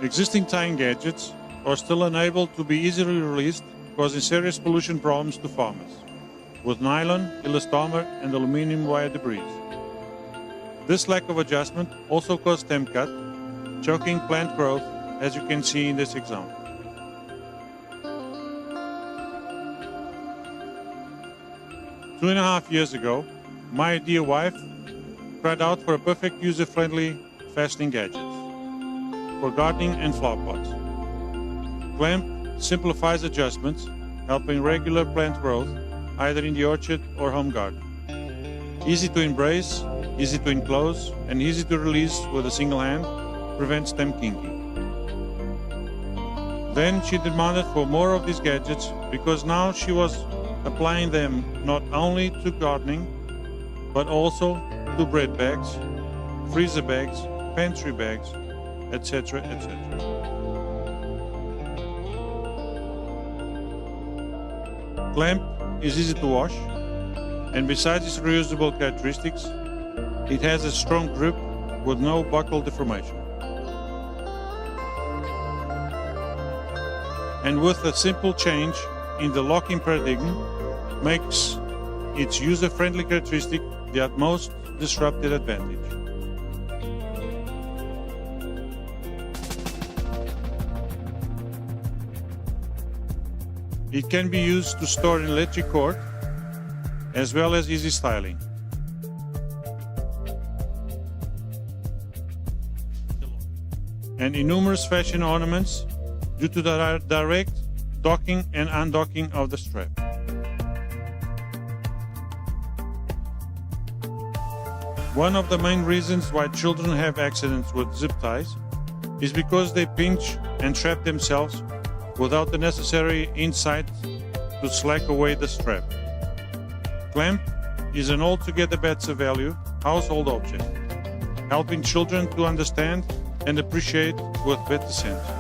Existing tying gadgets are still unable to be easily released, causing serious pollution problems to farmers, with nylon, elastomer, and aluminum wire debris. This lack of adjustment also caused stem cut, choking plant growth, as you can see in this example. Two and a half years ago, my dear wife cried out for a perfect user-friendly fastening gadget for gardening and flower pots. Clamp simplifies adjustments, helping regular plant growth either in the orchard or home garden. Easy to embrace, easy to enclose, and easy to release with a single hand prevents stem kinking. Then she demanded for more of these gadgets because now she was applying them not only to gardening, but also to bread bags, freezer bags, pantry bags, etc., etc. Clamp is easy to wash, and besides its reusable characteristics, it has a strong grip with no buckle deformation. And with a simple change in the locking paradigm, makes its user-friendly characteristic the utmost disruptive advantage. It can be used to store an electric cord, as well as easy styling. And in numerous fashion ornaments due to the direct docking and undocking of the strap. One of the main reasons why children have accidents with zip ties is because they pinch and trap themselves without the necessary insight to slack away the strap. Clamp is an altogether better value household object, helping children to understand and appreciate with better sense.